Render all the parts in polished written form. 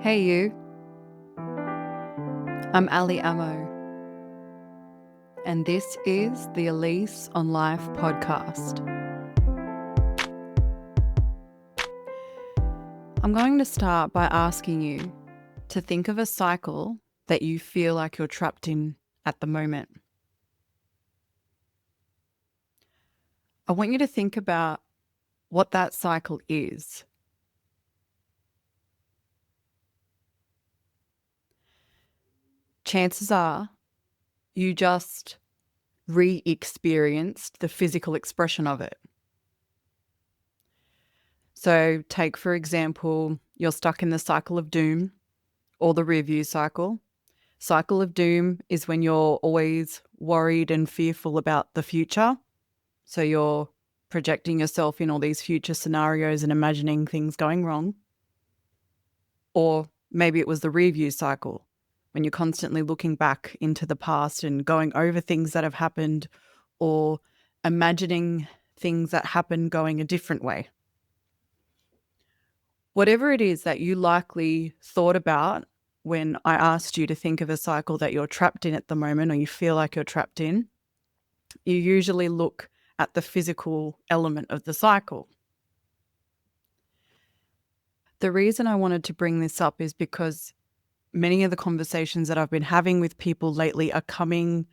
Hey you, I'm Ali Amo, and this is the Lease on Life podcast. I'm going to start by asking you to think of a cycle that you feel like you're trapped in at the moment. I want you to think about what that cycle is. Chances are you just re-experienced the physical expression of it. So take, for example, you're stuck in the cycle of doom or the review cycle. Cycle of doom is when you're always worried and fearful about the future. So you're projecting yourself in all these future scenarios and imagining things going wrong. Or maybe it was the review cycle, when you're constantly looking back into the past and going over things that have happened or imagining things that happen going a different way. Whatever it is that you likely thought about when I asked you to think of a cycle that you're trapped in at the moment or you feel like you're trapped in, you usually look at the physical element of the cycle. The reason I wanted to bring this up is because many of the conversations that I've been having with people lately are coming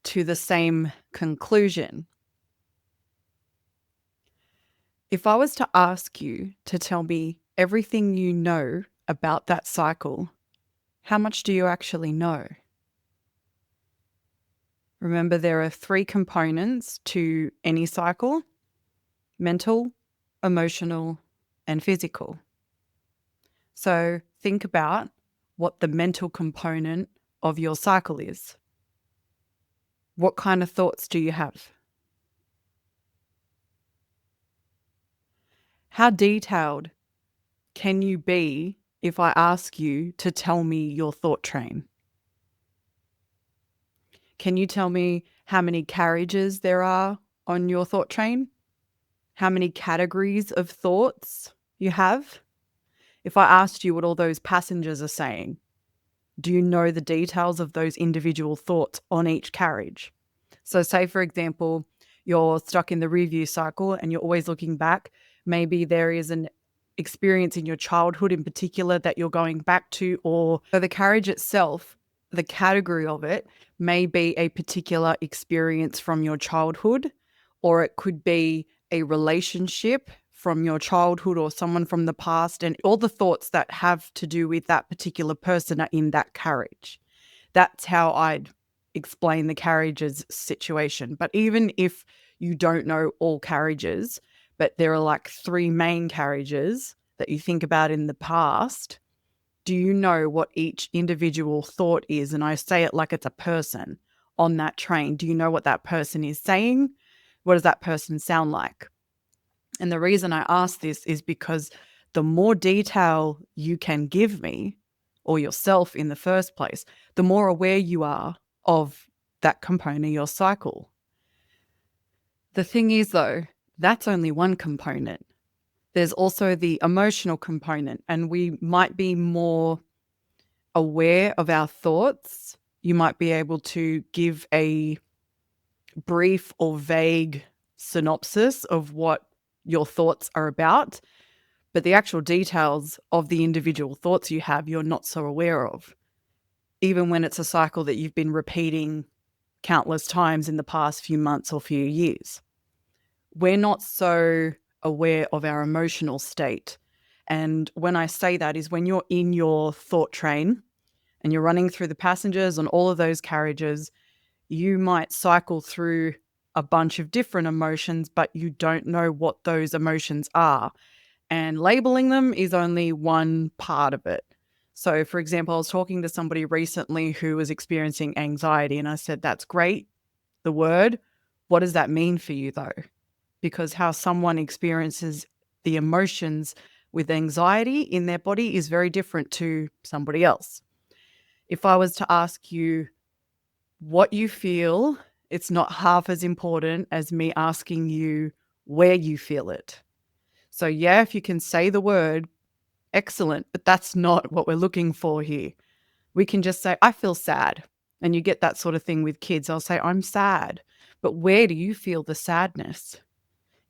to the same conclusion. If I was to ask you to tell me everything you know about that cycle, how much do you actually know? Remember, there are 3 components to any cycle: mental, emotional, and physical. So think about what the mental component of your cycle is. What kind of thoughts do you have? How detailed can you be if I ask you to tell me your thought train? Can you tell me how many carriages there are on your thought train? How many categories of thoughts you have? If I asked you what all those passengers are saying, do you know the details of those individual thoughts on each carriage? So say, for example, you're stuck in the review cycle and you're always looking back. Maybe there is an experience in your childhood in particular that you're going back to, or so the carriage itself, the category of it may be a particular experience from your childhood, or it could be a relationship from your childhood or someone from the past, and all the thoughts that have to do with that particular person are in that carriage. That's how I'd explain the carriages situation. But even if you don't know all carriages, but there are like 3 main carriages that you think about in the past, do you know what each individual thought is? And I say it like it's a person on that train. Do you know what that person is saying? What does that person sound like? And the reason I ask this is because the more detail you can give me, or yourself in the first place, the more aware you are of that component of your cycle. The thing is, though, that's only one component. There's also the emotional component, and we might be more aware of our thoughts. You might be able to give a brief or vague synopsis of what your thoughts are about, but the actual details of the individual thoughts you have, you're not so aware of, even when it's a cycle that you've been repeating countless times in the past few months or few years. We're not so aware of our emotional state. And when I say that is when you're in your thought train and you're running through the passengers on all of those carriages, you might cycle through a bunch of different emotions, but you don't know what those emotions are. And labeling them is only one part of it. So, for example, I was talking to somebody recently who was experiencing anxiety, and I said, that's great, the word. What does that mean for you, though? Because how someone experiences the emotions with anxiety in their body is very different to somebody else. If I was to ask you what you feel, it's not half as important as me asking you where you feel it. So yeah, if you can say the word Excellent. But that's not what we're looking for here. We can just say, I feel sad. And you get that sort of thing with kids. I'll say, I'm sad. But where do you feel the sadness?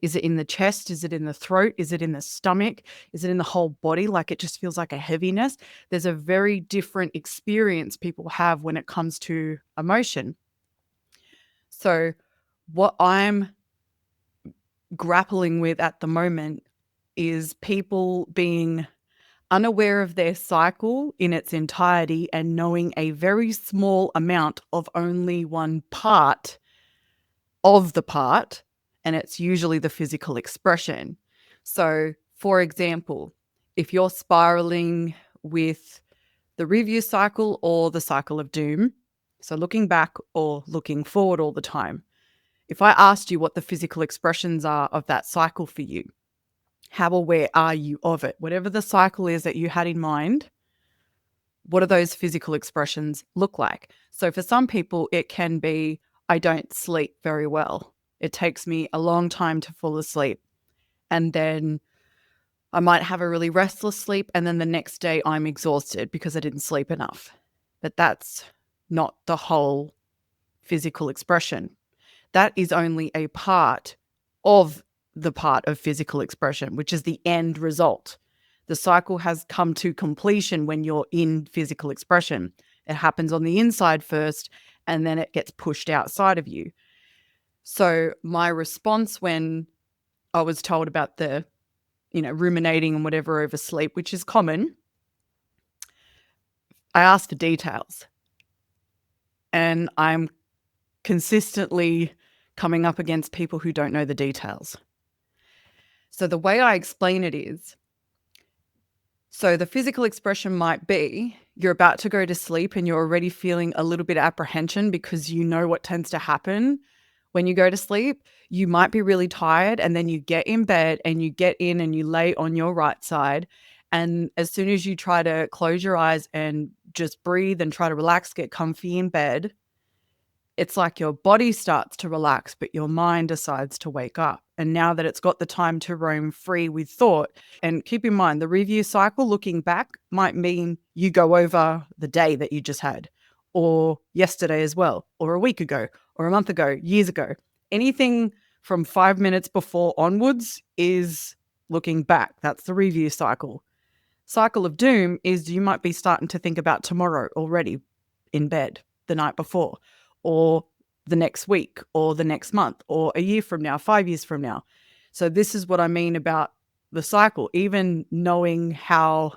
Is it in the chest? Is it in the throat? Is it in the stomach? Is it in the whole body? Like it just feels like a heaviness. There's a very different experience people have when it comes to emotion. So, what I'm grappling with at the moment is people being unaware of their cycle in its entirety and knowing a very small amount of only one part of the part, and it's usually the physical expression. So, for example, if you're spiraling with the review cycle or the cycle of doom, so looking back or looking forward all the time, if I asked you what the physical expressions are of that cycle for you, how aware are you of it? Whatever the cycle is that you had in mind, what do those physical expressions look like? So for some people, it can be, I don't sleep very well. It takes me a long time to fall asleep. And then I might have a really restless sleep. And then the next day I'm exhausted because I didn't sleep enough. But that's not the whole physical expression. That is only a part of the part of physical expression, which is the end result. The cycle has come to completion when you're in physical expression. It happens on the inside first, and then it gets pushed outside of you. So my response when I was told about the, ruminating and whatever over sleep, which is common, I asked for details. And I'm consistently coming up against people who don't know the details. So the way I explain it is, so the physical expression might be you're about to go to sleep and you're already feeling a little bit of apprehension because you know what tends to happen when you go to sleep. You might be really tired and then you get in bed and you get in and you lay on your right side. And as soon as you try to close your eyes and just breathe and try to relax, get comfy in bed, it's like your body starts to relax, but your mind decides to wake up. And now that it's got the time to roam free with thought, and keep in mind, the review cycle looking back might mean you go over the day that you just had, or yesterday as well, or a week ago, or a month ago, years ago. Anything from 5 minutes before onwards is looking back. That's the review cycle. Cycle of doom is you might be starting to think about tomorrow already in bed the night before, or the next week, or the next month, or a year from now, 5 years from now. So this is what I mean about the cycle, even knowing how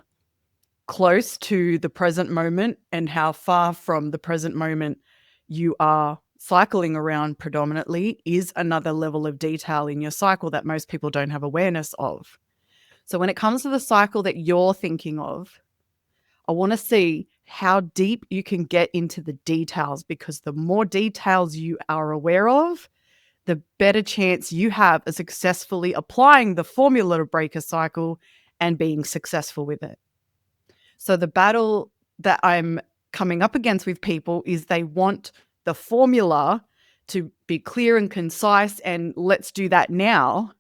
close to the present moment and how far from the present moment you are cycling around predominantly is another level of detail in your cycle that most people don't have awareness of. So when it comes to the cycle that you're thinking of, I want to see how deep you can get into the details, because the more details you are aware of, the better chance you have of successfully applying the formula to break a cycle and being successful with it. So the battle that I'm coming up against with people is they want the formula to be clear and concise and let's do that now,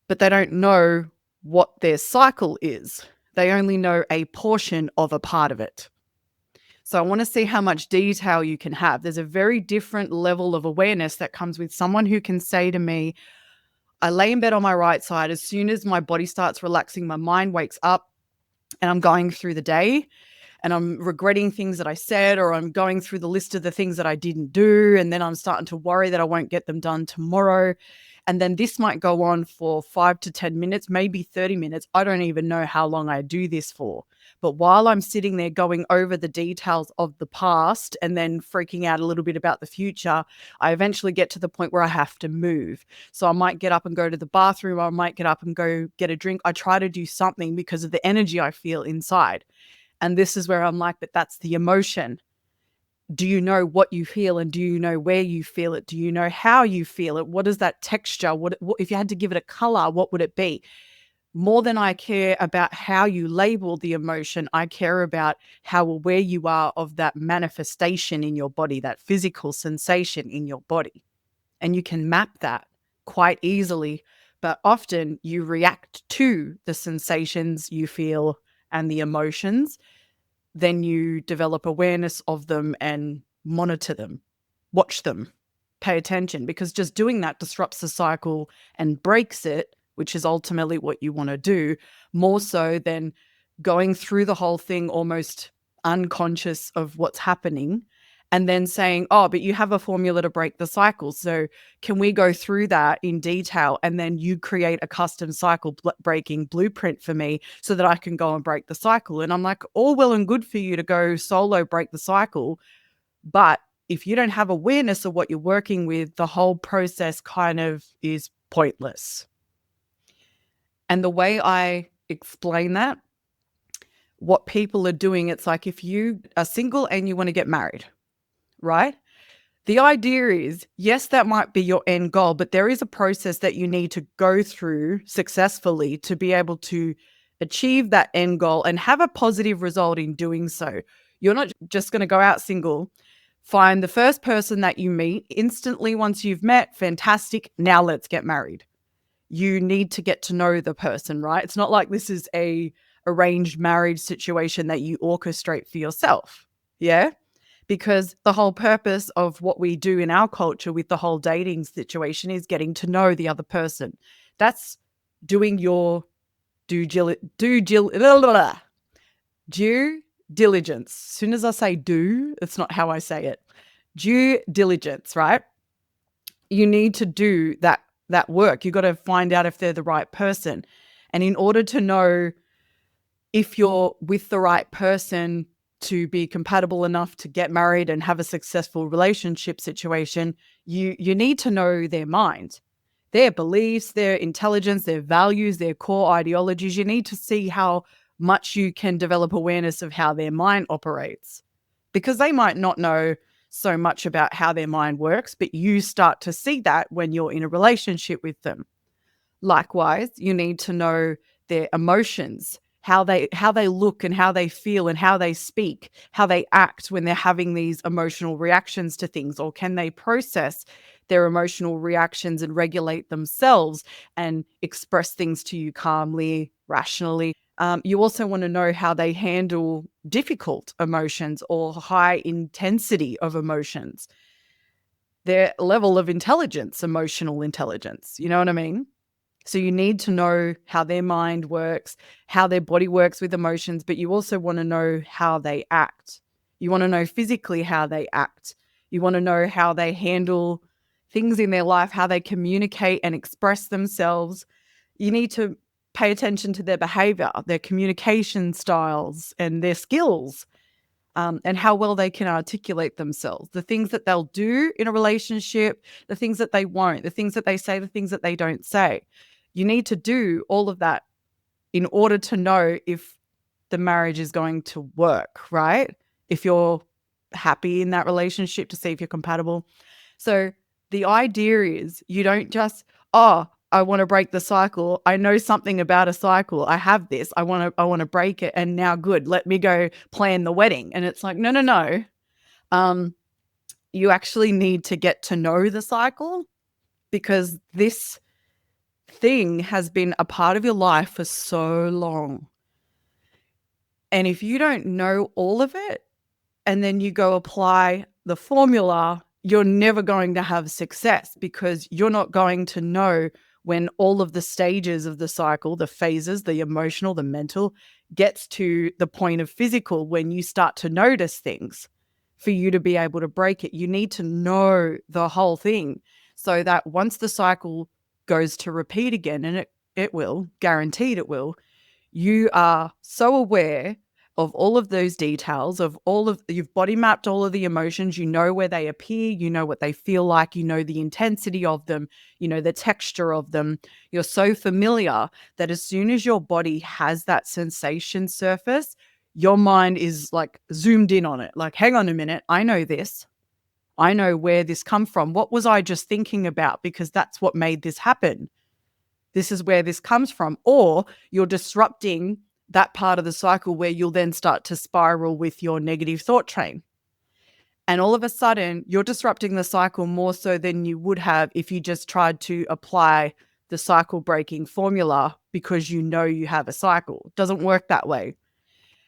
but they don't know what their cycle is. They only know a portion of a part of it. So I want to see how much detail you can have. There's a very different level of awareness that comes with someone who can say to me, I lay in bed on my right side. As soon as my body starts relaxing, my mind wakes up and I'm going through the day and I'm regretting things that I said, or I'm going through the list of the things that I didn't do. And then I'm starting to worry that I won't get them done tomorrow. And then this might go on for 5 to 10 minutes, maybe 30 minutes. I don't even know how long I do this for. But while I'm sitting there going over the details of the past and then freaking out a little bit about the future, I eventually get to the point where I have to move. So I might get up and go to the bathroom. I might get up and go get a drink. I try to do something because of the energy I feel inside. And this is where I'm like, but that's the emotion. Do you know what you feel, and do you know where you feel it? Do you know how you feel it? What is that texture? What if you had to give it a color, what would it be? More than I care about how you label the emotion, I care about how aware you are of that manifestation in your body, that physical sensation in your body. And you can map that quite easily but often you react to the sensations you feel and the emotions. Then you develop awareness of them and monitor them, watch them, pay attention, because just doing that disrupts the cycle and breaks it, which is ultimately what you want to do, more so than going through the whole thing almost unconscious of what's happening and then saying, oh, but you have a formula to break the cycle. So can we go through that in detail and then you create a custom cycle breaking blueprint for me so that I can go and break the cycle? And I'm like, all well and good for you to go solo break the cycle. But if you don't have awareness of what you're working with, the whole process kind of is pointless. And the way I explain that, what people are doing, it's like if you are single and you want to get married, right? The idea is, yes, that might be your end goal, but there is a process that you need to go through successfully to be able to achieve that end goal and have a positive result in doing so. You're not just going to go out single, find the first person that you meet instantly once you've met, fantastic, now let's get married. You need to get to know the person, right? It's not like this is a arranged marriage situation that you orchestrate for yourself. Yeah? Because the whole purpose of what we do in our culture with the whole dating situation is getting to know the other person. That's doing your due diligence. As soon as I say do, it's not how I say it. Due diligence, right? You need to do that work. You got to find out if they're the right person. And in order to know if you're with the right person to be compatible enough to get married and have a successful relationship situation, you need to know their mind, their beliefs, their intelligence, their values, their core ideologies. You need to see how much you can develop awareness of how their mind operates, because they might not know so much about how their mind works, but you start to see that when you're in a relationship with them. Likewise, you need to know their emotions, how they look and how they feel and how they speak, how they act when they're having these emotional reactions to things, or can they process their emotional reactions and regulate themselves and express things to you calmly, rationally. You also want to know how they handle difficult emotions or high intensity of emotions, their level of intelligence, emotional intelligence. You know what I mean? So you need to know how their mind works, how their body works with emotions, but you also want to know how they act. You want to know physically how they act. You want to know how they handle things in their life, how they communicate and express themselves. You need to pay attention to their behavior, their communication styles, and their skills, and how well they can articulate themselves, the things that they'll do in a relationship, the things that they won't, the things that they say, the things that they don't say. You need to do all of that in order to know if the marriage is going to work, right? If you're happy in that relationship, to see if you're compatible. So the idea is you don't just, oh, I want to break the cycle. I know something about a cycle. I have this. I want to break it. And now good, let me go plan the wedding. And it's like, no. You actually need to get to know the cycle, because this thing has been a part of your life for so long. And if you don't know all of it and then you go apply the formula, you're never going to have success, because you're not going to know when all of the stages of the cycle, the phases, the emotional, the mental, gets to the point of physical, when you start to notice things. For you to be able to break it, you need to know the whole thing, so that once the cycle goes to repeat again, and it will, guaranteed it will, you are so aware of all of those details, of you've body mapped all of the emotions, you know where they appear, you know what they feel like, you know the intensity of them, you know the texture of them. You're so familiar that as soon as your body has that sensation surface, your mind is like zoomed in on it. Like, hang on a minute, I know this. I know where this come from. What was I just thinking about? Because that's what made this happen. This is where this comes from. Or you're disrupting that part of the cycle where you'll then start to spiral with your negative thought train. And all of a sudden, you're disrupting the cycle more so than you would have if you just tried to apply the cycle breaking formula because you know you have a cycle. It doesn't work that way.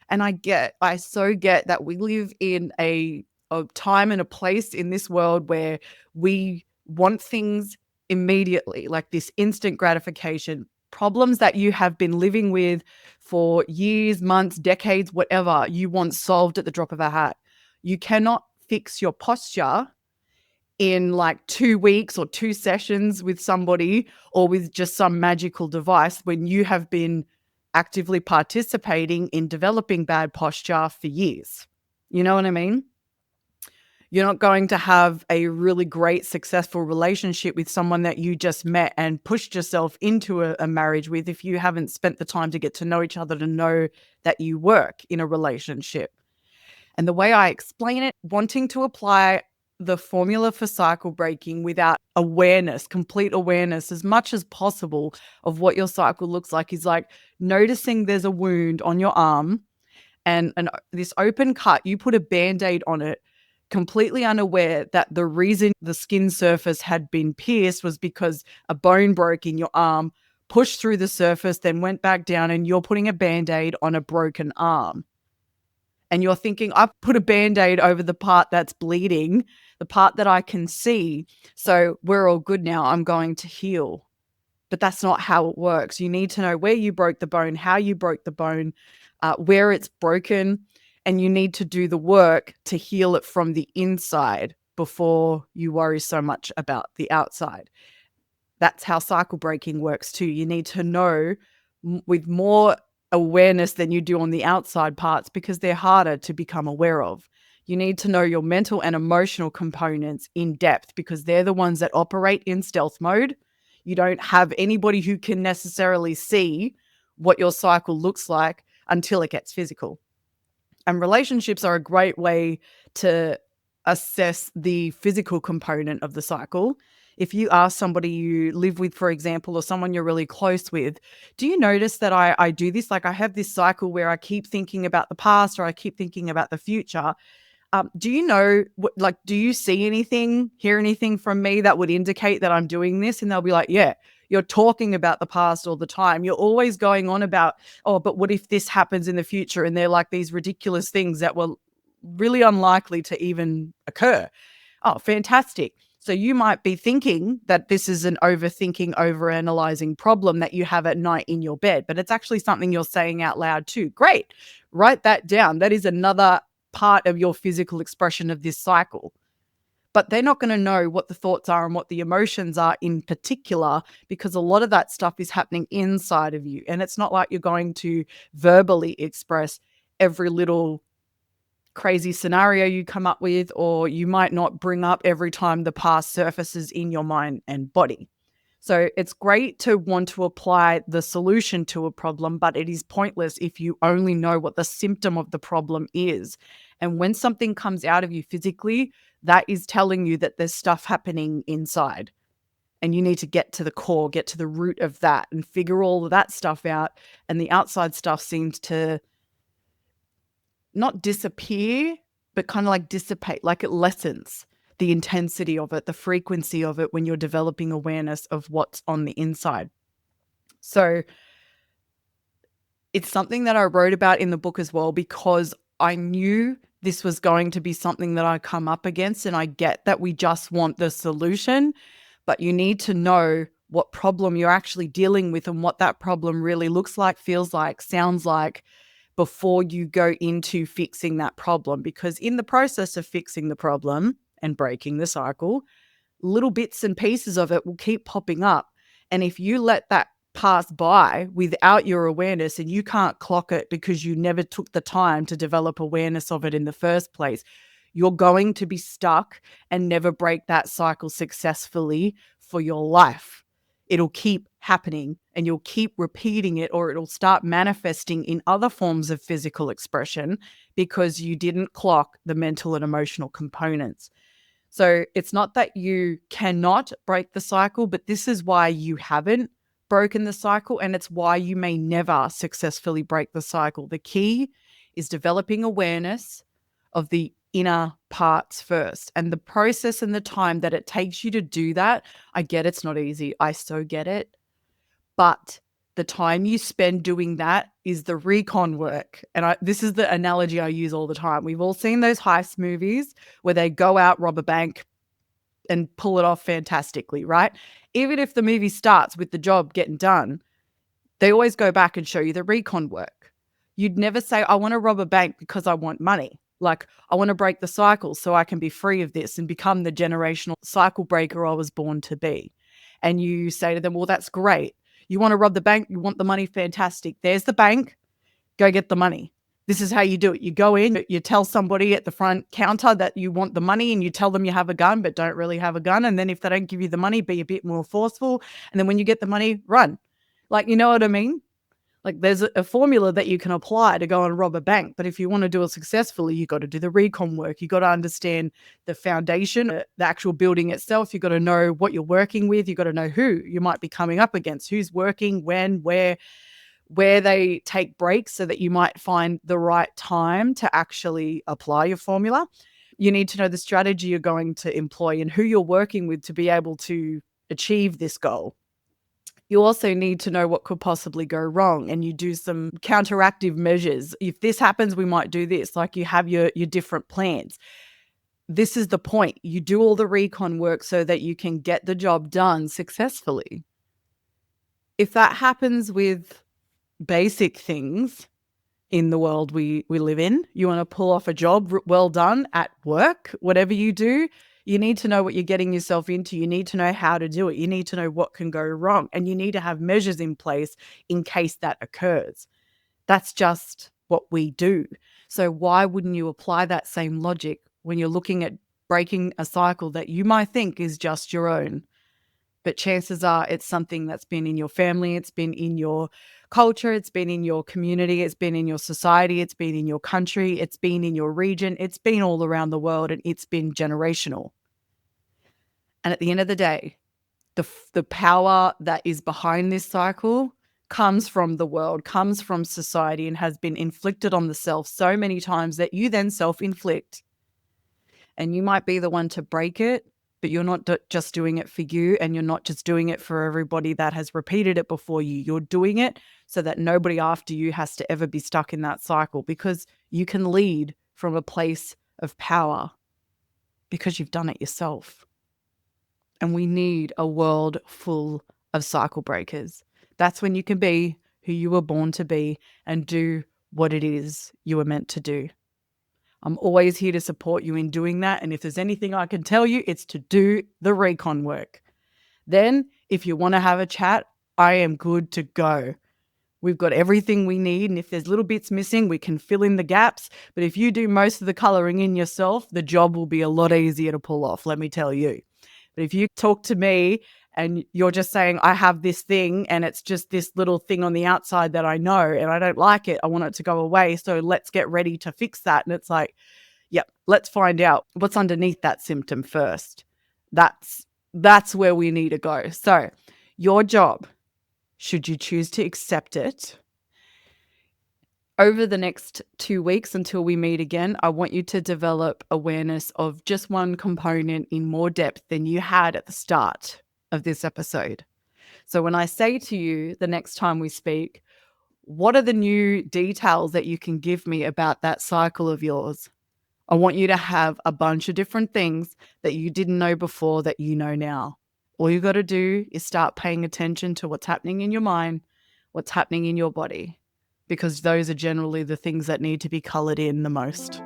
And I so get that we live in a time and a place in this world where we want things immediately, like this instant gratification. Problems that you have been living with for years, months, decades, whatever, you want solved at the drop of a hat. You cannot fix your posture in like 2 weeks or 2 sessions with somebody or with just some magical device when you have been actively participating in developing bad posture for years. You know what I mean? You're not going to have a really great, successful relationship with someone that you just met and pushed yourself into a marriage with if you haven't spent the time to get to know each other to know that you work in a relationship. And the way I explain it, wanting to apply the formula for cycle breaking without awareness, complete awareness as much as possible of what your cycle looks like is like noticing there's a wound on your arm and this open cut, you put a Band-Aid on it, completely unaware that the reason the skin surface had been pierced was because a bone broke in your arm, pushed through the surface, then went back down, and you're putting a Band-Aid on a broken arm. And you're thinking, I've put a Band-Aid over the part that's bleeding, the part that I can see. So we're all good now. I'm going to heal. But that's not how it works. You need to know where you broke the bone, how you broke the bone, where it's broken, and you need to do the work to heal it from the inside before you worry so much about the outside. That's how cycle breaking works too. You need to know with more awareness than you do on the outside parts because they're harder to become aware of. You need to know your mental and emotional components in depth because they're the ones that operate in stealth mode. You don't have anybody who can necessarily see what your cycle looks like until it gets physical. And relationships are a great way to assess the physical component of the cycle. If you ask somebody you live with, for example, or someone you're really close with, do you notice that I do this? Like I have this cycle where I keep thinking about the past or I keep thinking about the future. Do you know, like, do you see anything, hear anything from me that would indicate that I'm doing this? And they'll be like, yeah, you're talking about the past all the time. You're always going on about, oh, but what if this happens in the future? And they're like these ridiculous things that were really unlikely to even occur. Oh, fantastic. So you might be thinking that this is an overthinking, overanalyzing problem that you have at night in your bed, but it's actually something you're saying out loud too. Great. Write that down. That is another part of your physical expression of this cycle. But they're not going to know what the thoughts are and what the emotions are in particular because a lot of that stuff is happening inside of you. And it's not like you're going to verbally express every little crazy scenario you come up with, or you might not bring up every time the past surfaces in your mind and body. So it's great to want to apply the solution to a problem, but it is pointless if you only know what the symptom of the problem is. And when something comes out of you physically, that is telling you that there's stuff happening inside. And you need to get to the core, get to the root of that and figure all of that stuff out. And the outside stuff seems to not disappear, but kind of like dissipate, like it lessens the intensity of it, the frequency of it when you're developing awareness of what's on the inside. So it's something that I wrote about in the book as well because I knew this was going to be something that I come up against. And I get that we just want the solution, but you need to know what problem you're actually dealing with and what that problem really looks like, feels like, sounds like before you go into fixing that problem. Because in the process of fixing the problem and breaking the cycle, little bits and pieces of it will keep popping up. And if you let that pass by without your awareness and you can't clock it because you never took the time to develop awareness of it in the first place, you're going to be stuck and never break that cycle successfully for your life. It'll keep happening and you'll keep repeating it, or it'll start manifesting in other forms of physical expression because you didn't clock the mental and emotional components. So it's not that you cannot break the cycle, but this is why you haven't broken the cycle, and it's why you may never successfully break the cycle. The key is developing awareness of the inner parts first, and the process and the time that it takes you to do that. I get it's not easy. I so get it. But the time you spend doing that is the recon work. And this is the analogy I use all the time. We've all seen those heist movies where they go out, rob a bank, and pull it off fantastically, right? Even if the movie starts with the job getting done, they always go back and show you the recon work. You'd never say, I want to rob a bank because I want money. Like, I want to break the cycle so I can be free of this and become the generational cycle breaker I was born to be. And you say to them, well, that's great. You want to rob the bank? You want the money? Fantastic. There's the bank. Go get the money. This is how you do it. You go in, you tell somebody at the front counter that you want the money, and you tell them you have a gun but don't really have a gun. And then if they don't give you the money, be a bit more forceful. And then when you get the money, run. Like, you know what I mean? Like, there's a formula that you can apply to go and rob a bank. But if you want to do it successfully, you got to do the recon work. You got to understand the foundation, the actual building itself. You got to know what you're working with. You got to know who you might be coming up against, who's working, when, where they take breaks so that you might find the right time to actually apply your formula. You need to know the strategy you're going to employ and who you're working with to be able to achieve this goal. You also need to know what could possibly go wrong, and you do some counteractive measures. If this happens, we might do this. Like, you have your different plans. This is the point. You do all the recon work so that you can get the job done successfully. If that happens with basic things in the world we live in, you want to pull off a job well done at work, whatever you do, you need to know what you're getting yourself into. You need to know how to do it. You need to know what can go wrong. And you need to have measures in place in case that occurs. That's just what we do. So why wouldn't you apply that same logic when you're looking at breaking a cycle that you might think is just your own? But chances are it's something that's been in your family, it's been in your culture, it's been in your community, it's been in your society, it's been in your country, it's been in your region, it's been all around the world, and it's been generational. And at the end of the day, the power that is behind this cycle comes from the world, comes from society, and has been inflicted on the self so many times that you then self-inflict. And you might be the one to break it, but you're not just doing it for you, and you're not just doing it for everybody that has repeated it before you. You're doing it so that nobody after you has to ever be stuck in that cycle, because you can lead from a place of power because you've done it yourself. And we need a world full of cycle breakers. That's when you can be who you were born to be and do what it is you were meant to do. I'm always here to support you in doing that. And if there's anything I can tell you, it's to do the recon work. Then, if you want to have a chat, I am good to go. We've got everything we need. And if there's little bits missing, we can fill in the gaps. But if you do most of the coloring in yourself, the job will be a lot easier to pull off, let me tell you. But if you talk to me and you're just saying, I have this thing and it's just this little thing on the outside that I know and I don't like it, I want it to go away, so let's get ready to fix that. And it's like, yep, let's find out what's underneath that symptom first. That's where we need to go. So your job, should you choose to accept it, over the next 2 weeks until we meet again, I want you to develop awareness of just one component in more depth than you had at the start of this episode. So when I say to you the next time we speak, what are the new details that you can give me about that cycle of yours? I want you to have a bunch of different things that you didn't know before that you know now. All you got to do is start paying attention to what's happening in your mind, what's happening in your body, because those are generally the things that need to be colored in the most.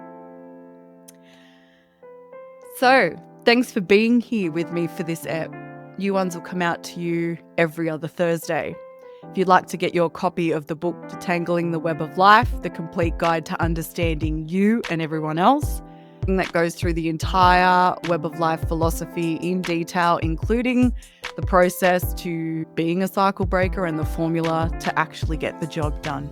So, thanks for being here with me for this ep. New ones will come out to you every other Thursday. If you'd like to get your copy of the book Detangling the Web of Life, the complete guide to understanding you and everyone else, that goes through the entire Web of Life philosophy in detail, including the process to being a cycle breaker and the formula to actually get the job done.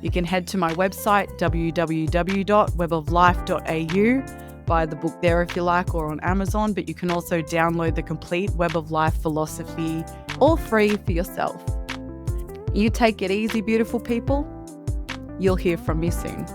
You can head to my website, www.weboflife.au, buy the book there if you like, or on Amazon, but you can also download the complete Web of Life philosophy, all free for yourself. You take it easy, beautiful people. You'll hear from me soon.